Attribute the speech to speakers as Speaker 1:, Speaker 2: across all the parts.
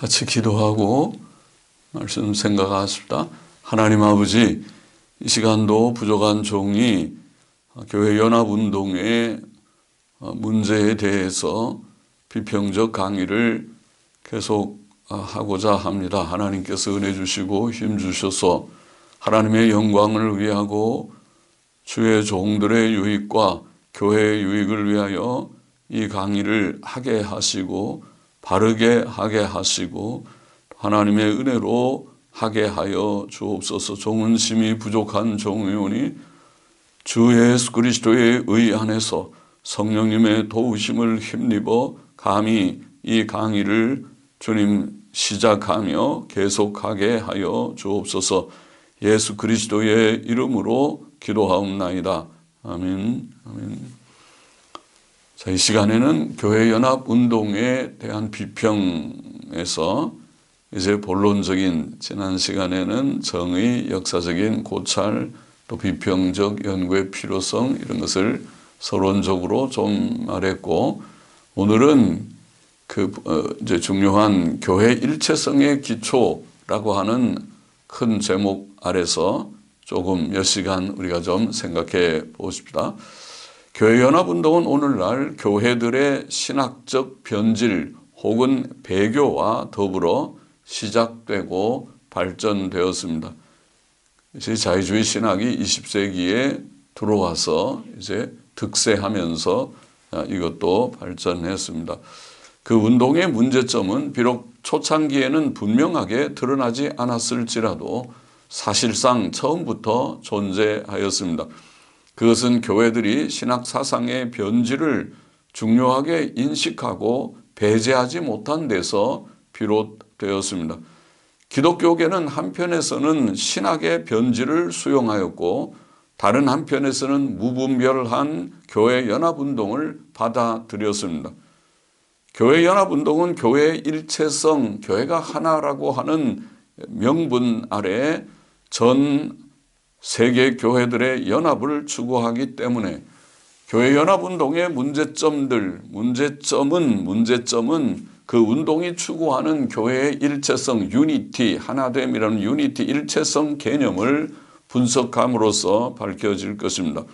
Speaker 1: 같이 기도하고 말씀 생각하십시다. 하나님 아버지, 이 시간도 부족한 종이 교회 연합운동의 문제에 대해서 비평적 강의를 계속 하고자 합니다. 하나님께서 은혜 주시고 힘 주셔서 하나님의 영광을 위하고 주의 종들의 유익과 교회의 유익을 위하여 이 강의를 하게 하시고 바르게 하게 하시고 하나님의 은혜로 하게 하여 주옵소서. 종은 심히 부족한 종이오니 주 예수 그리스도의 의 안에서 성령님의 도우심을 힘입어 감히 이 강의를 주님 시작하며 계속하게 하여 주옵소서. 예수 그리스도의 이름으로 기도하옵나이다. 아멘. 아멘. 자, 이 시간에는 교회 연합 운동에 대한 비평에서 이제 본론적인, 지난 시간에는 정의, 역사적인 고찰, 또 비평적 연구의 필요성, 이런 것을 서론적으로 좀 말했고, 오늘은 이제 중요한 교회 일체성의 기초라고 하는 큰 제목 아래서 조금 몇 시간 우리가 좀 생각해 보십시다. 교회 연합운동은 오늘날 교회들의 신학적 변질 혹은 배교와 더불어 시작되고 발전되었습니다. 이제 자유주의 신학이 20세기에 들어와서 이제 득세하면서 이것도 발전했습니다. 그 운동의 문제점은 비록 초창기에는 분명하게 드러나지 않았을지라도 사실상 처음부터 존재하였습니다. 그것은 교회들이 신학 사상의 변질을 중요하게 인식하고 배제하지 못한 데서 비롯되었습니다. 기독교계는 한편에서는 신학의 변질을 수용하였고 다른 한편에서는 무분별한 교회 연합운동을 받아들였습니다. 교회 연합운동은 교회의 일체성, 교회가 하나라고 하는 명분 아래 전 세계 교회들의 연합을 추구하기 때문에 교회 연합운동의 문제점은 그 운동이 추구하는 교회의 일체성, 유니티, 하나됨이라는 유니티, 일체성 개념을 분석함으로써 밝혀질 것입니다.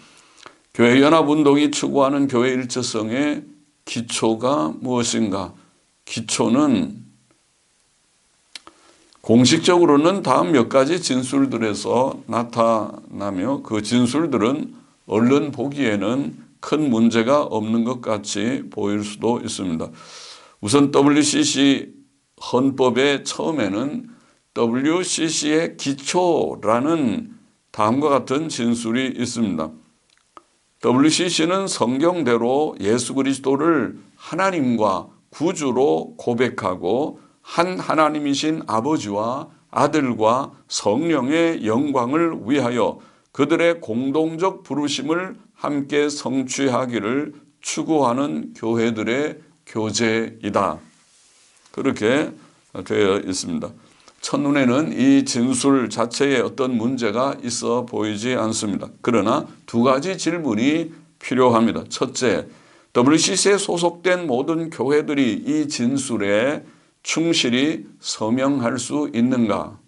Speaker 1: 교회 연합운동이 추구하는 교회 일체성의 기초가 무엇인가? 기초는 공식적으로는 다음 몇 가지 진술들에서 나타나며 그 진술들은 얼른 보기에는 큰 문제가 없는 것 같이 보일 수도 있습니다. 우선 WCC 헌법의 처음에는 WCC의 기초라는 다음과 같은 진술이 있습니다. WCC는 성경대로 예수 그리스도를 하나님과 구주로 고백하고 한 하나님이신 아버지와 아들과 성령의 영광을 위하여 그들의 공동적 부르심을 함께 성취하기를 추구하는 교회들의 교제이다. 그렇게 되어 있습니다. 첫눈에는 이 진술 자체에 어떤 문제가 있어 보이지 않습니다. 그러나 두 가지 질문이 필요합니다. 첫째, WCC에 소속된 모든 교회들이 이 진술에 충실히 서명할 수 있는가?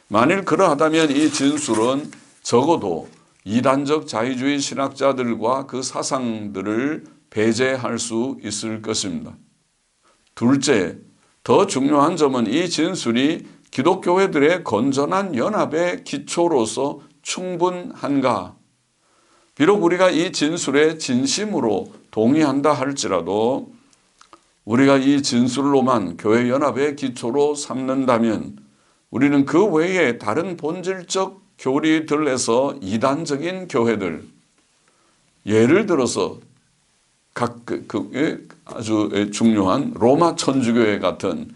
Speaker 1: 만일 그러하다면 이 진술은 적어도 이단적 자유주의 신학자들과 그 사상들을 배제할 수 있을 것입니다. 둘째, 더 중요한 점은 이 진술이 기독교회들의 건전한 연합의 기초로서 충분한가? 비록 우리가 이 진술에 진심으로 동의한다 할지라도 우리가 이 진술로만 교회 연합의 기초로 삼는다면 우리는 그 외에 다른 본질적 교리들에서 이단적인 교회들, 예를 들어서 아주 중요한 로마 천주교회 같은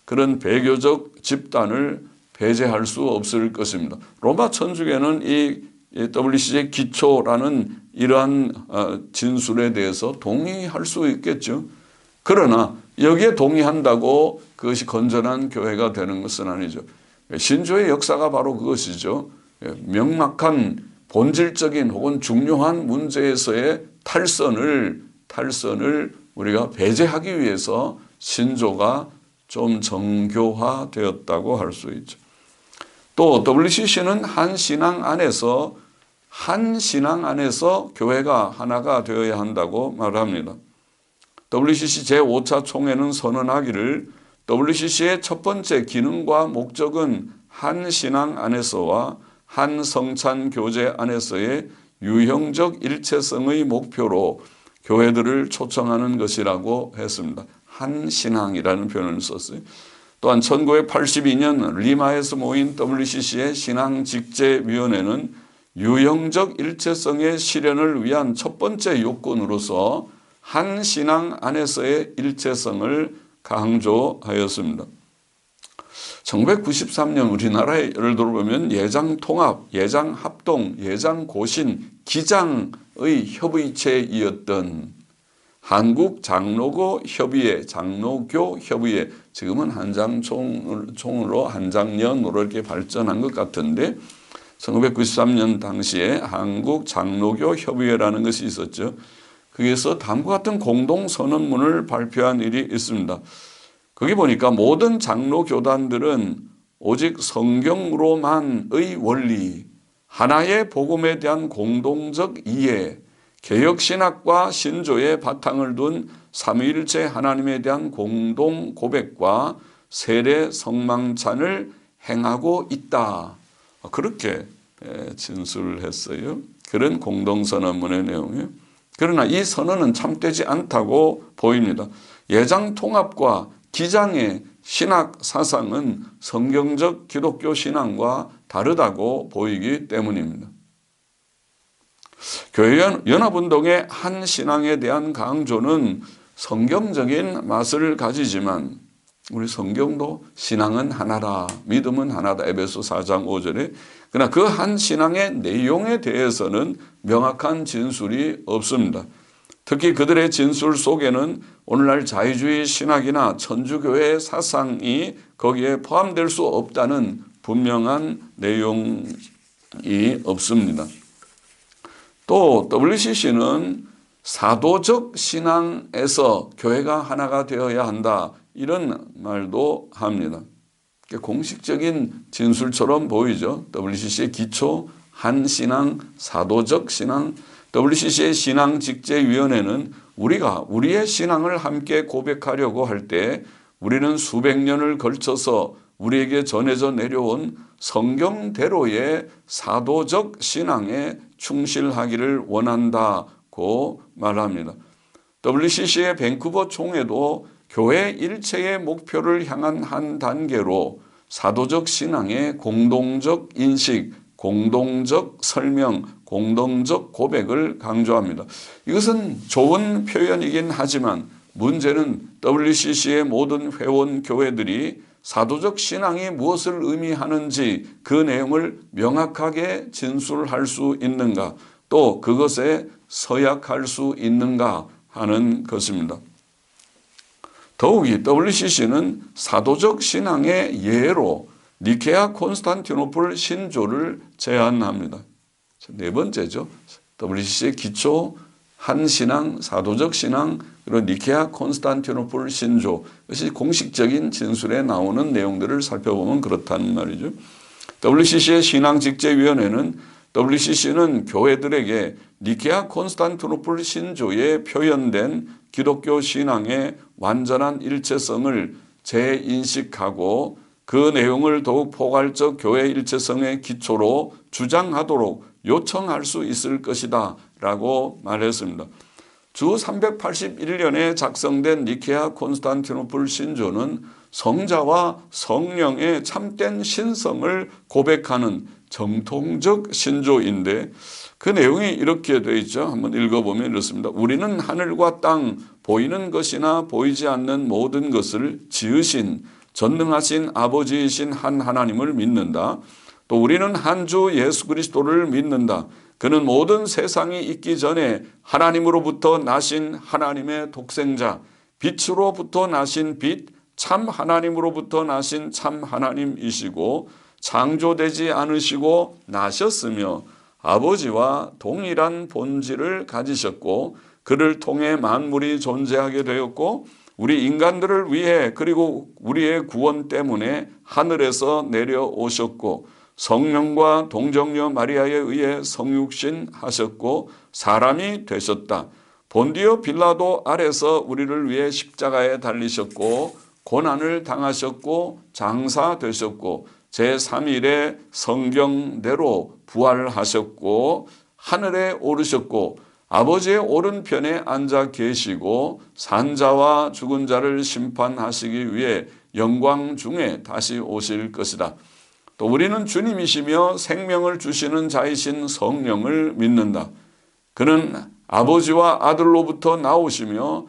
Speaker 1: 그런 배교적 집단을 배제할 수 없을 것입니다. 로마 천주교회는 이 WCC의 기초라는 이러한 진술에 대해서 동의할 수 있겠죠. 그러나 여기에 동의한다고 그것이 건전한 교회가 되는 것은 아니죠. 신조의 역사가 바로 그것이죠. 명확한 본질적인 혹은 중요한 문제에서의 탈선을 우리가 배제하기 위해서 신조가 좀 정교화되었다고 할 수 있죠. 또 WCC는 한 신앙 안에서 교회가 하나가 되어야 한다고 말합니다. WCC 제5차 총회는 선언하기를 WCC의 첫 번째 기능과 목적은 한 신앙 안에서와 한 성찬 교제 안에서의 유형적 일체성의 목표로 교회들을 초청하는 것이라고 했습니다. 한 신앙이라는 표현을 썼어요. 또한 1982년 리마에서 모인 WCC의 신앙직제위원회는 유형적 일체성의 실현을 위한 첫 번째 요건으로서 한 신앙 안에서의 일체성을 강조하였습니다. 1993년 우리나라에 예를 들어보면 예장통합, 예장합동, 예장고신, 기장의 협의체이었던 한국장로교 협의회, 지금은 한장총으로 한장년으로 이렇게 발전한 것 같은데 1993년 당시에 한국장로교 협의회라는 것이 있었죠. 거기에서 다음과 같은 공동선언문을 발표한 일이 있습니다. 거기 보니까 모든 장로교단들은 오직 성경으로만의 원리, 하나의 복음에 대한 공동적 이해, 개혁신학과 신조의 바탕을 둔 삼위일체 하나님에 대한 공동 고백과 세례 성망찬을 행하고 있다. 그렇게 진술을 했어요. 그런 공동선언문의 내용이에요. 그러나 이 선언은 참되지 않다고 보입니다. 예장통합과 기장의 신학 사상은 성경적 기독교 신앙과 다르다고 보이기 때문입니다. 교회 연합운동의 한 신앙에 대한 강조는 성경적인 맛을 가지지만 우리 성경도 신앙은 하나라, 믿음은 하나다, 에베소 4장 5절에. 그러나 그 한 신앙의 내용에 대해서는 명확한 진술이 없습니다. 특히 그들의 진술 속에는 오늘날 자유주의 신학이나 천주교의 사상이 거기에 포함될 수 없다는 분명한 내용이 없습니다. 또 WCC는 사도적 신앙에서 교회가 하나가 되어야 한다, 이런 말도 합니다. 공식적인 진술처럼 보이죠. WCC의 기초, 한 신앙, 사도적 신앙. WCC의 신앙직제위원회는 우리가 우리의 신앙을 함께 고백하려고 할 때 우리는 수백 년을 걸쳐서 우리에게 전해져 내려온 성경대로의 사도적 신앙에 충실하기를 원한다고 말합니다. WCC의 밴쿠버 총회도 교회 일체의 목표를 향한 한 단계로 사도적 신앙의 공동적 인식, 공동적 설명, 공동적 고백을 강조합니다. 이것은 좋은 표현이긴 하지만 문제는 WCC의 모든 회원 교회들이 사도적 신앙이 무엇을 의미하는지 그 내용을 명확하게 진술할 수 있는가, 또 그것에 서약할 수 있는가 하는 것입니다. 더욱이 WCC는 사도적 신앙의 예로 니케아 콘스탄티노플 신조를 제안합니다. 네 번째죠. WCC의 기초, 한 신앙, 사도적 신앙, 그리고 니케아 콘스탄티노플 신조, 이것이 공식적인 진술에 나오는 내용들을 살펴보면 그렇다는 말이죠. WCC의 신앙직제위원회는 WCC는 교회들에게 니케아 콘스탄티노플 신조에 표현된 기독교 신앙의 완전한 일체성을 재인식하고 그 내용을 더욱 포괄적 교회 일체성의 기초로 주장하도록 요청할 수 있을 것이다 라고 말했습니다. 주 381년에 작성된 니케아 콘스탄티노플 신조는 성자와 성령의 참된 신성을 고백하는 정통적 신조인데 그 내용이 이렇게 되어 있죠. 한번 읽어보면 이렇습니다. 우리는 하늘과 땅, 보이는 것이나 보이지 않는 모든 것을 지으신 전능하신 아버지이신 한 하나님을 믿는다. 또 우리는 한 주 예수 그리스도를 믿는다. 그는 모든 세상이 있기 전에 하나님으로부터 나신 하나님의 독생자, 빛으로부터 나신 빛, 참 하나님으로부터 나신 참 하나님이시고 창조되지 않으시고 나셨으며 아버지와 동일한 본질을 가지셨고 그를 통해 만물이 존재하게 되었고 우리 인간들을 위해 그리고 우리의 구원 때문에 하늘에서 내려오셨고 성령과 동정녀 마리아에 의해 성육신 하셨고 사람이 되셨다. 본디오 빌라도 아래서 우리를 위해 십자가에 달리셨고 고난을 당하셨고 장사되셨고 제3일에 성경대로 부활하셨고 하늘에 오르셨고 아버지의 오른편에 앉아 계시고 산자와 죽은 자를 심판하시기 위해 영광 중에 다시 오실 것이다. 또 우리는 주님이시며 생명을 주시는 자이신 성령을 믿는다. 그는 아버지와 아들로부터 나오시며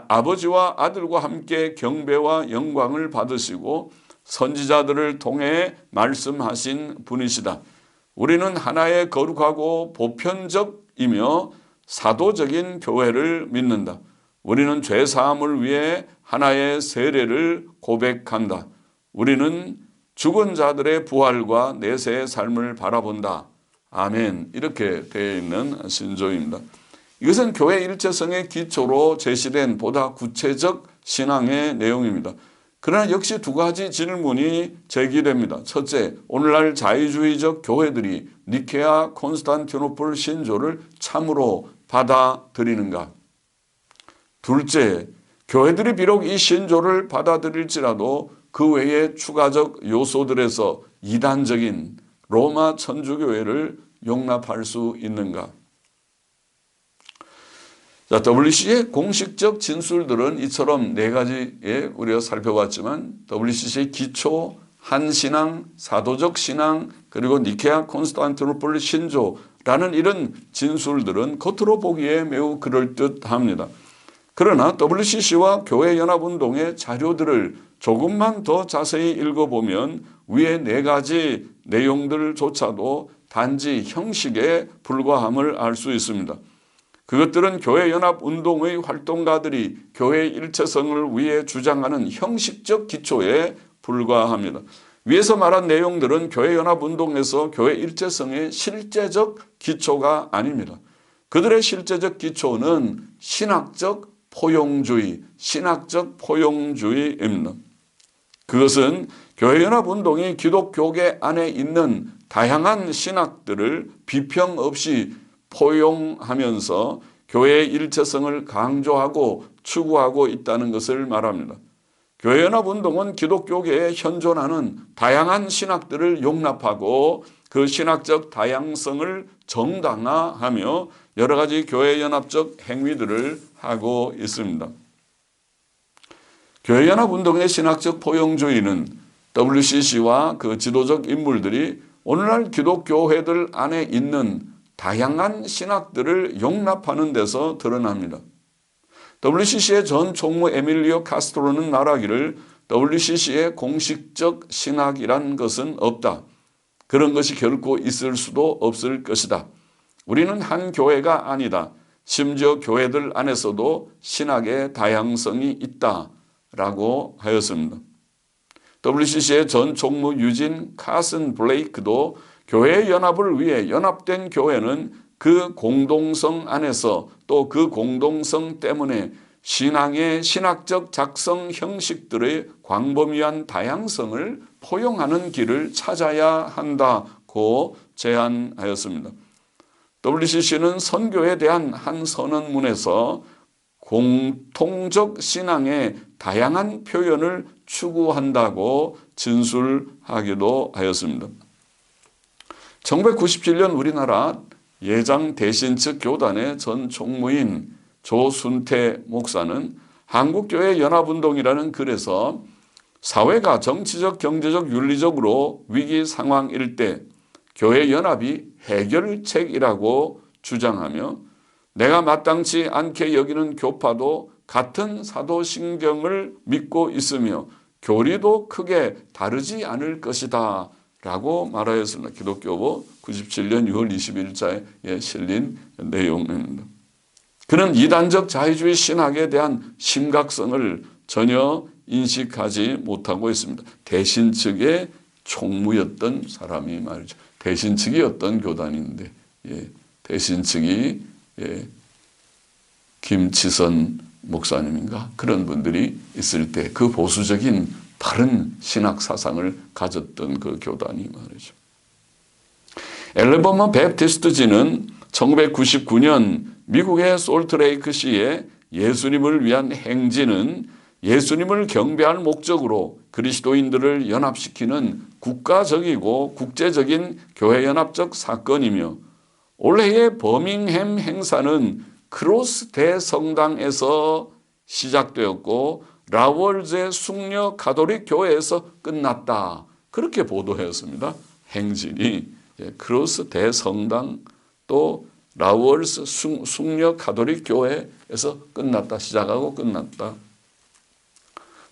Speaker 1: 아버지와 아들과 함께 경배와 영광을 받으시고 선지자들을 통해 말씀하신 분이시다. 우리는 하나의 거룩하고 보편적이며 사도적인 교회를 믿는다. 우리는 죄 사함을 위해 하나의 세례를 고백한다. 우리는 죽은 자들의 부활과 내세의 삶을 바라본다. 아멘. 이렇게 되어 있는 신조입니다. 이것은 교회 일체성의 기초로 제시된 보다 구체적 신앙의 내용입니다. 그러나 역시 두 가지 질문이 제기됩니다. 첫째, 오늘날 자유주의적 교회들이 니케아 콘스탄티노플 신조를 참으로 받아들이는가? 둘째, 교회들이 비록 이 신조를 받아들일지라도 그 외의 추가적 요소들에서 이단적인 로마 천주교회를 용납할 수 있는가? 자, WCC의 공식적 진술들은 이처럼 네 가지에 우리가 살펴봤지만 WCC의 기초, 한신앙, 사도적 신앙, 그리고 니케아 콘스탄티노플 신조라는 이런 진술들은 겉으로 보기에 매우 그럴듯합니다. 그러나 WCC와 교회연합운동의 자료들을 조금만 더 자세히 읽어보면 위의 네 가지 내용들조차도 단지 형식에 불과함을 알 수 있습니다. 그것들은 교회연합운동의 활동가들이 교회의 일체성을 위해 주장하는 형식적 기초에 불과합니다. 위에서 말한 내용들은 교회연합운동에서 교회 일체성의 실제적 기초가 아닙니다. 그들의 실제적 기초는 신학적 포용주의입니다. 그것은 교회연합운동이 기독교계 안에 있는 다양한 신학들을 비평 없이 포용하면서 교회의 일체성을 강조하고 추구하고 있다는 것을 말합니다. 교회연합운동은 기독교계에 현존하는 다양한 신학들을 용납하고 그 신학적 다양성을 정당화하며 여러 가지 교회연합적 행위들을 하고 있습니다. 교회연합운동의 신학적 포용주의는 WCC와 그 지도적 인물들이 오늘날 기독교회들 안에 있는 다양한 신학들을 용납하는 데서 드러납니다. WCC의 전 총무 에밀리오 카스트로는 말하기를 WCC의 공식적 신학이란 것은 없다. 그런 것이 결코 있을 수도 없을 것이다. 우리는 한 교회가 아니다. 심지어 교회들 안에서도 신학의 다양성이 있다라고 하였습니다. WCC의 전 총무 유진 카슨 블레이크도 교회의 연합을 위해 연합된 교회는 그 공동성 안에서 또 그 공동성 때문에 신앙의 신학적 작성 형식들의 광범위한 다양성을 포용하는 길을 찾아야 한다고 제안하였습니다. WCC는 선교에 대한 한 선언문에서 공통적 신앙의 다양한 표현을 추구한다고 진술하기도 하였습니다. 1997년 우리나라 예장 대신측 교단의 전 총무인 조순태 목사는 한국교회 연합운동이라는 글에서 사회가 정치적, 경제적, 윤리적으로 위기 상황일 때 교회 연합이 해결책이라고 주장하며 내가 마땅치 않게 여기는 교파도 같은 사도신경을 믿고 있으며 교리도 크게 다르지 않을 것이다 라고 말하였습니다. 기독교보 97년 6월 21일자에 실린 내용입니다. 그는 이단적 자유주의 신학에 대한 심각성을 전혀 인식하지 못하고 있습니다. 대신측의 총무였던 사람이 말이죠. 대신측이었던 교단인데 대신측이 김치선 목사님인가 그런 분들이 있을 때 그 보수적인 다른 신학 사상을 가졌던 그 교단이 말이죠. 엘레버머 베프티스트지는 1999년 미국의 솔트레이크시에 예수님을 위한 행진은 예수님을 경배할 목적으로 그리스도인들을 연합시키는 국가적이고 국제적인 교회연합적 사건이며 올해의 버밍햄 행사는 크로스 대성당에서 시작되었고 라월즈의 숙녀 가톨릭 교회에서 끝났다. 그렇게 보도했습니다. 행진이 크로스 대성당 또 라월즈 숙녀 가톨릭 교회에서 끝났다. 시작하고 끝났다.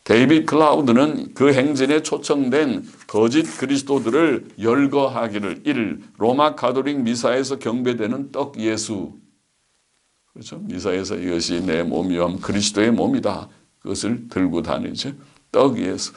Speaker 1: 데이빗 클라우드는 그 행진에 초청된 거짓 그리스도들을 열거하기를 1. 로마 가톨릭 미사에서 경배되는 떡 예수. 그렇죠? 미사에서 이것이 내 몸이요 그리스도의 몸이다. 그것을 들고 다니죠. 떡 예수.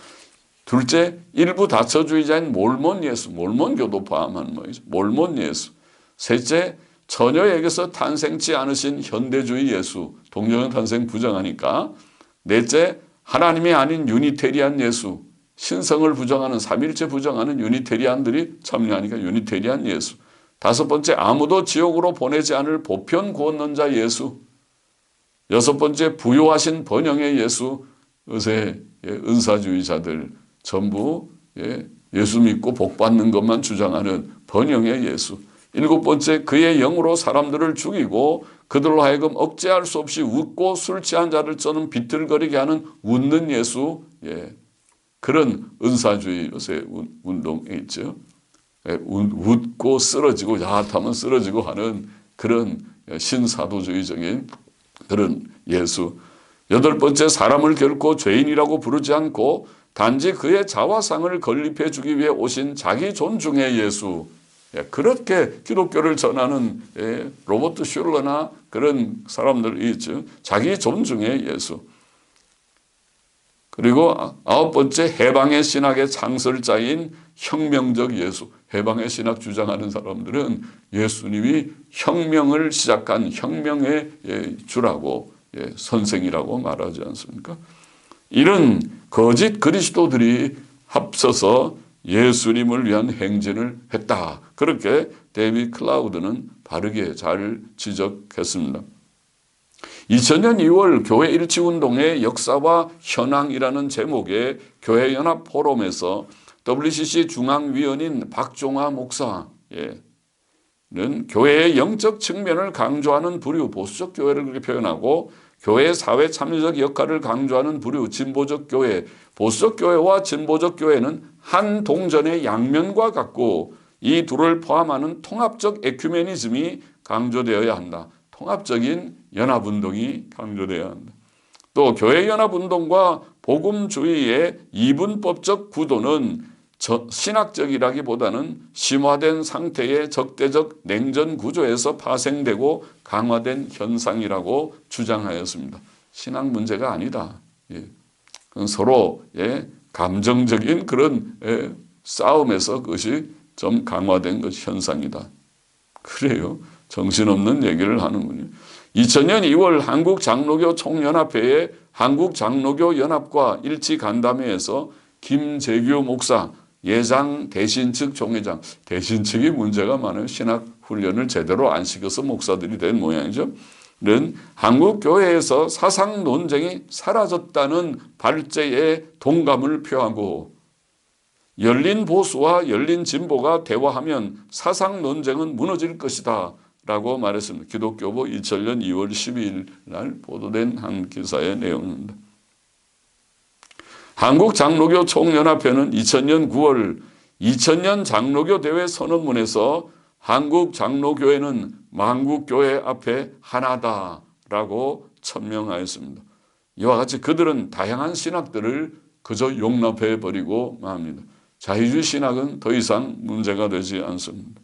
Speaker 1: 둘째, 일부 다처주의자인 몰몬 예수. 몰몬교도 포함한 뭐죠? 몰몬 예수. 셋째, 처녀에게서 탄생치 않으신 현대주의 예수. 동정의 탄생 부정하니까. 넷째, 하나님이 아닌 유니테리안 예수. 신성을 부정하는 삼일체 부정하는 유니테리안들이 참여하니까 유니테리안 예수. 다섯 번째, 아무도 지옥으로 보내지 않을 보편 구원론자 예수. 여섯 번째, 부요하신 번영의 예수. 요새 은사주의자들 전부 예수 믿고 복 받는 것만 주장하는 번영의 예수. 일곱 번째, 그의 영으로 사람들을 죽이고 그들로 하여금 억제할 수 없이 웃고 술 취한 자를 쩌는 비틀거리게 하는 웃는 예수. 그런 은사주의 요새 운동이 있죠. 웃고 쓰러지고 야하면 쓰러지고 하는 그런 신사도주의적인 그런 예수. 여덟 번째, 사람을 결코 죄인이라고 부르지 않고 단지 그의 자화상을 건립해 주기 위해 오신 자기 존중의 예수. 그렇게 기독교를 전하는 로버트 슐러나 그런 사람들이 있죠. 자기 존중의 예수. 그리고 아홉 번째, 해방의 신학의 창설자인 혁명적 예수. 해방의 신학 주장하는 사람들은 예수님이 혁명을 시작한 혁명의 주라고 선생이라고 말하지 않습니까? 이런 거짓 그리스도들이 합쳐서 예수님을 위한 행진을 했다. 그렇게 데이빗 클라우드는 바르게 잘 지적했습니다. 2000년 2월 교회 일치운동의 역사와 현황이라는 제목의 교회연합 포럼에서 WCC 중앙위원인 박종화 목사는 교회의 영적 측면을 강조하는 부류 보수적 교회를 그렇게 표현하고 교회의 사회 참여적 역할을 강조하는 부류 진보적 교회, 보수적 교회와 진보적 교회는 한 동전의 양면과 같고 이 둘을 포함하는 통합적 에큐메니즘이 강조되어야 한다. 통합적인 연합운동이 강조되어야 한다. 또 교회연합운동과 복음주의의 이분법적 구도는 신학적이라기보다는 심화된 상태의 적대적 냉전 구조에서 파생되고 강화된 현상이라고 주장하였습니다. 신학 문제가 아니다. 그건 서로 감정적인 그런 싸움에서 그것이 좀 강화된 것 현상이다. 그래요. 정신없는 얘기를 하는군요. 2000년 2월 한국장로교 총연합회의 한국장로교연합과 일치간담회에서 김재규 목사 예장 대신측 총회장, 대신측이 문제가 많아요. 신학훈련을 제대로 안 시켜서 목사들이 된 모양이죠. 는 한국교회에서 사상 논쟁이 사라졌다는 발제에 동감을 표하고 열린 보수와 열린 진보가 대화하면 사상 논쟁은 무너질 것이다 라고 말했습니다. 기독교보 2000년 2월 12일 날 보도된 한 기사의 내용입니다. 한국장로교 총연합회는 2000년 9월 2000년 장로교 대회 선언문에서 한국장로교회는 만국교회 앞에 하나다라고 천명하였습니다. 이와 같이 그들은 다양한 신학들을 그저 용납해버리고 맙니다. 자유주의 신학은 더 이상 문제가 되지 않습니다.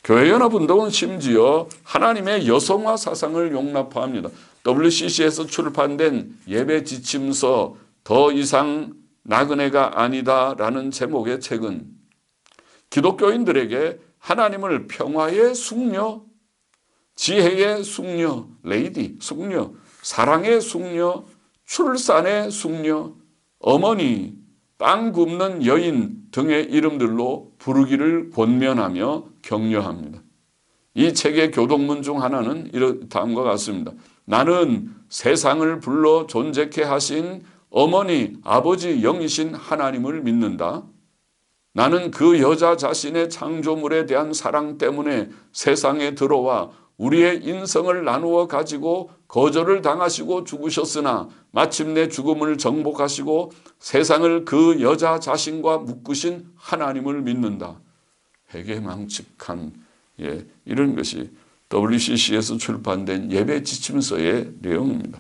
Speaker 1: 교회연합운동은 심지어 하나님의 여성화 사상을 용납합니다. WCC에서 출판된 예배 지침서 더 이상 나그네가 아니다라는 제목의 책은 기독교인들에게 하나님을 평화의 숙녀, 지혜의 숙녀, 레이디, 숙녀, 사랑의 숙녀, 출산의 숙녀, 어머니, 빵 굽는 여인 등의 이름들로 부르기를 권면하며 격려합니다. 이 책의 교동문 중 하나는 다음과 같습니다. 나는 세상을 불러 존재케 하신 어머니, 아버지 영이신 하나님을 믿는다. 나는 그 여자 자신의 창조물에 대한 사랑 때문에 세상에 들어와 우리의 인성을 나누어 가지고 거절을 당하시고 죽으셨으나 마침내 죽음을 정복하시고 세상을 그 여자 자신과 묶으신 하나님을 믿는다. 회개망측한 이런 것이 WCC에서 출판된 예배 지침서의 내용입니다.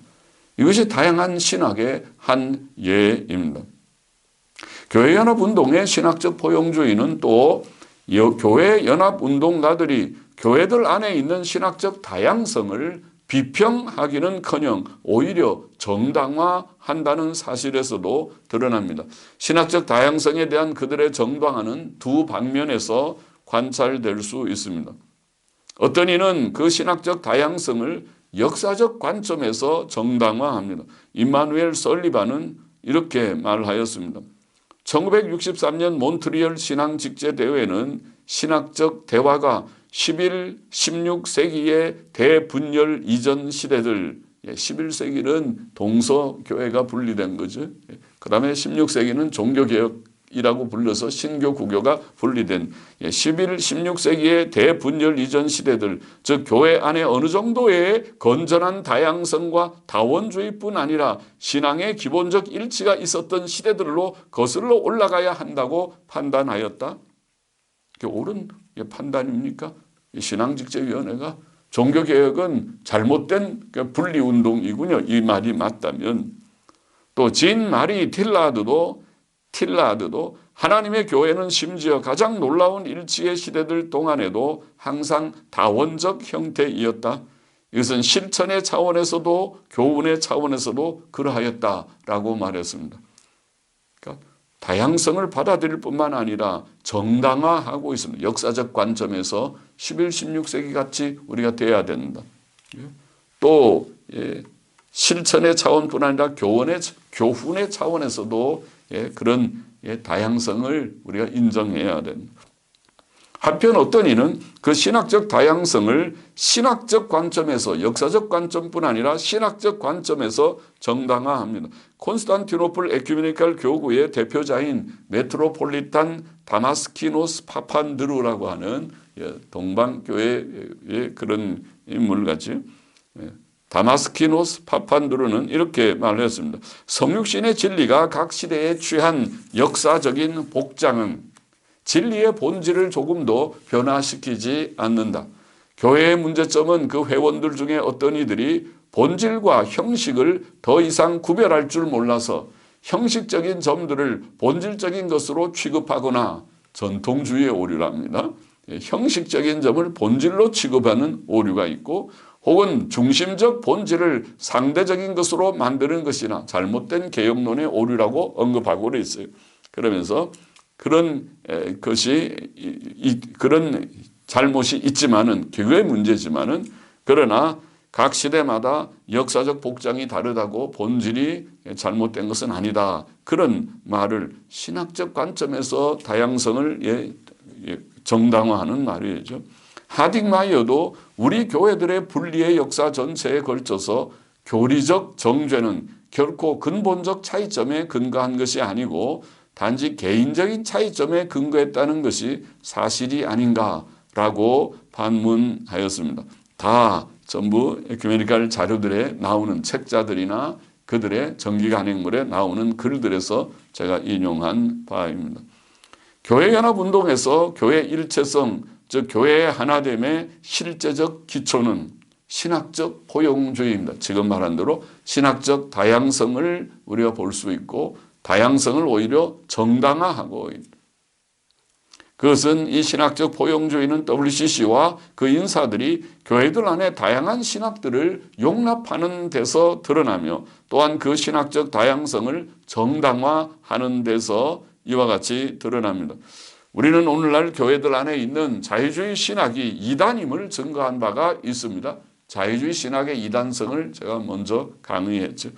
Speaker 1: 이것이 다양한 신학의 한 예입니다. 교회연합운동의 신학적 포용주의는 또 교회연합운동가들이 교회들 안에 있는 신학적 다양성을 비평하기는커녕 오히려 정당화한다는 사실에서도 드러납니다. 신학적 다양성에 대한 그들의 정당화는 두 방면에서 관찰될 수 있습니다. 어떤 이는 그 신학적 다양성을 역사적 관점에서 정당화합니다. 임마누엘 설리반은 이렇게 말하였습니다. 1963년 몬트리올 신앙직제대회는 신학적 대화가 11, 16세기의 대분열 이전 시대들, 11세기는 동서교회가 분리된 거죠. 그 다음에 16세기는 종교개혁이라고 불러서 신교구교가 분리된 11, 16세기의 대분열 이전 시대들, 즉 교회 안에 어느 정도의 건전한 다양성과 다원주의뿐 아니라 신앙의 기본적 일치가 있었던 시대들로 거슬러 올라가야 한다고 판단하였다. 옳은 판단입니까? 신앙직제위원회가 종교개혁은 잘못된 분리운동이군요. 이 말이 맞다면. 또 진 마리 틸라드도 하나님의 교회는 심지어 가장 놀라운 일치의 시대들 동안에도 항상 다원적 형태이었다. 이것은 실천의 차원에서도 교훈의 차원에서도 그러하였다라고 말했습니다. 그러니까 다양성을 받아들일 뿐만 아니라 정당화하고 있습니다. 역사적 관점에서 11, 16세기 같이 우리가 돼야 된다. 또 실천의 차원뿐 아니라 교훈의 차원에서도 그런 다양성을 우리가 인정해야 된다. 한편 어떤 이는 그 신학적 다양성을 신학적 관점에서 역사적 관점뿐 아니라 신학적 관점에서 정당화합니다. 콘스탄티노플 에큐메니칼 교구의 대표자인 메트로폴리탄 다마스키노스 파판드루라고 하는 동방교회의 그런 인물같이 다마스키노스 파판드루는 이렇게 말했습니다. 성육신의 진리가 각 시대에 취한 역사적인 복장은 진리의 본질을 조금도 변화시키지 않는다. 교회의 문제점은 그 회원들 중에 어떤 이들이 본질과 형식을 더 이상 구별할 줄 몰라서 형식적인 점들을 본질적인 것으로 취급하거나 전통주의의 오류랍니다. 형식적인 점을 본질로 취급하는 오류가 있고 혹은 중심적 본질을 상대적인 것으로 만드는 것이나 잘못된 개혁론의 오류라고 언급하고 있어요. 그러면서 그런 잘못이 있지만은 교회의 문제지만은 그러나 각 시대마다 역사적 복장이 다르다고 본질이 잘못된 것은 아니다. 그런 말을 신학적 관점에서 다양성을 정당화하는 말이죠. 하딩마이어도 우리 교회들의 분리의 역사 전체에 걸쳐서 교리적 정죄는 결코 근본적 차이점에 근거한 것이 아니고 단지 개인적인 차이점에 근거했다는 것이 사실이 아닌가라고 반문하였습니다. 다 전부 에큐메니칼 자료들에 나오는 책자들이나 그들의 정기간행물에 나오는 글들에서 제가 인용한 바입니다. 교회연합운동에서 교회 일체성, 즉 교회의 하나됨의 실제적 기초는 신학적 포용주의입니다. 지금 말한 대로 신학적 다양성을 우리가 볼 수 있고 다양성을 오히려 정당화하고 있다. 그것은 이 신학적 포용주의는 WCC와 그 인사들이 교회들 안에 다양한 신학들을 용납하는 데서 드러나며 또한 그 신학적 다양성을 정당화하는 데서 이와 같이 드러납니다. 우리는 오늘날 교회들 안에 있는 자유주의 신학이 이단임을 증거한 바가 있습니다. 자유주의 신학의 이단성을 제가 먼저 강의했죠.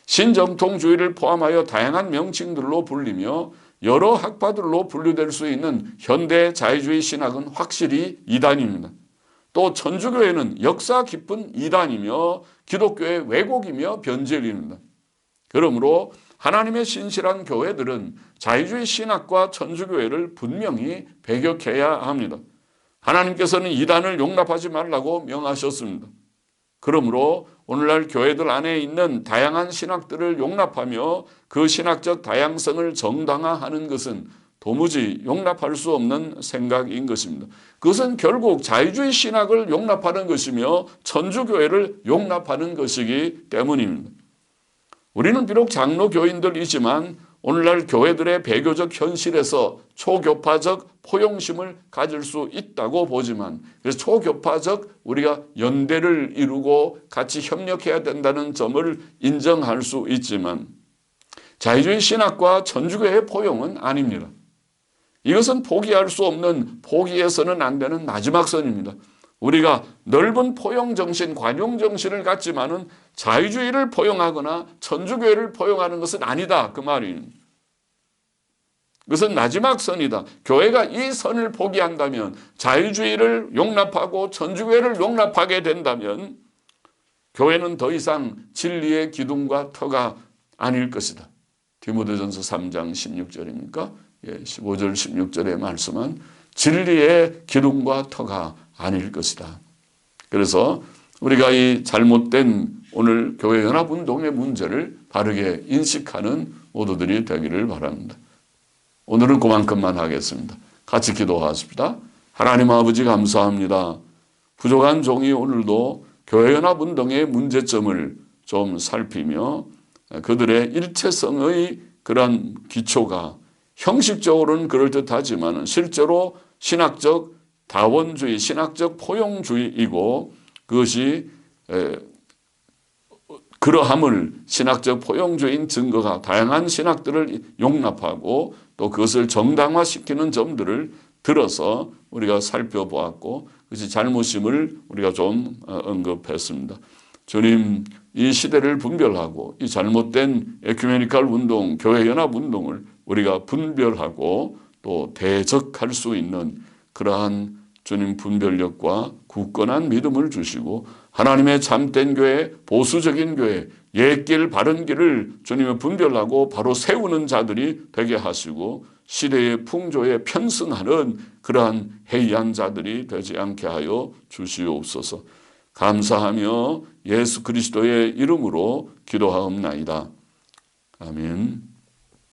Speaker 1: 신정통주의를 포함하여 다양한 명칭들로 불리며 여러 학파들로 분류될 수 있는 현대 자유주의 신학은 확실히 이단입니다. 또 천주교회는 역사 깊은 이단이며 기독교의 왜곡이며 변질입니다. 그러므로 하나님의 신실한 교회들은 자유주의 신학과 천주교회를 분명히 배격해야 합니다. 하나님께서는 이단을 용납하지 말라고 명하셨습니다. 그러므로 오늘날 교회들 안에 있는 다양한 신학들을 용납하며 그 신학적 다양성을 정당화하는 것은 도무지 용납할 수 없는 생각인 것입니다. 그것은 결국 자유주의 신학을 용납하는 것이며 천주교회를 용납하는 것이기 때문입니다. 우리는 비록 장로교인들이지만 오늘날 교회들의 배교적 현실에서 초교파적 포용심을 가질 수 있다고 보지만, 그래서 초교파적 우리가 연대를 이루고 같이 협력해야 된다는 점을 인정할 수 있지만 자유주의 신학과 천주교의 포용은 아닙니다. 이것은 포기할 수 없는, 포기해서는 안 되는 마지막 선입니다. 우리가 넓은 포용정신, 관용정신을 갖지만은 자유주의를 포용하거나 천주교회를 포용하는 것은 아니다, 그 말입니다. 그것은 마지막 선이다. 교회가 이 선을 포기한다면, 자유주의를 용납하고 천주교회를 용납하게 된다면 교회는 더 이상 진리의 기둥과 터가 아닐 것이다. 디모데전서 3장 16절입니까? 15절 16절의 말씀은 진리의 기둥과 터가 아닐 것이다. 그래서 우리가 이 잘못된 오늘 교회 연합운동의 문제를 바르게 인식하는 모두들이 되기를 바랍니다. 오늘은 그만큼만 하겠습니다. 같이 기도하십시다. 하나님 아버지 감사합니다. 부족한 종이 오늘도 교회 연합운동의 문제점을 좀 살피며 그들의 일체성의 그런 기초가 형식적으로는 그럴듯하지만 실제로 신학적 다원주의, 신학적 포용주의이고 그것이 그러함을 신학적 포용주의인 증거가 다양한 신학들을 용납하고 또 그것을 정당화시키는 점들을 들어서 우리가 살펴보았고 그것이 잘못임을 우리가 좀 언급했습니다. 주님, 이 시대를 분별하고 이 잘못된 에큐메니컬 운동, 교회 연합 운동을 우리가 분별하고 또 대적할 수 있는 그러한 주님 분별력과 굳건한 믿음을 주시고 하나님의 참된 교회, 보수적인 교회, 옛길 바른 길을 주님의 분별하고 바로 세우는 자들이 되게 하시고 시대의 풍조에 편승하는 그러한 해이한 자들이 되지 않게 하여 주시옵소서. 감사하며 예수 그리스도의 이름으로 기도하옵나이다. 아멘.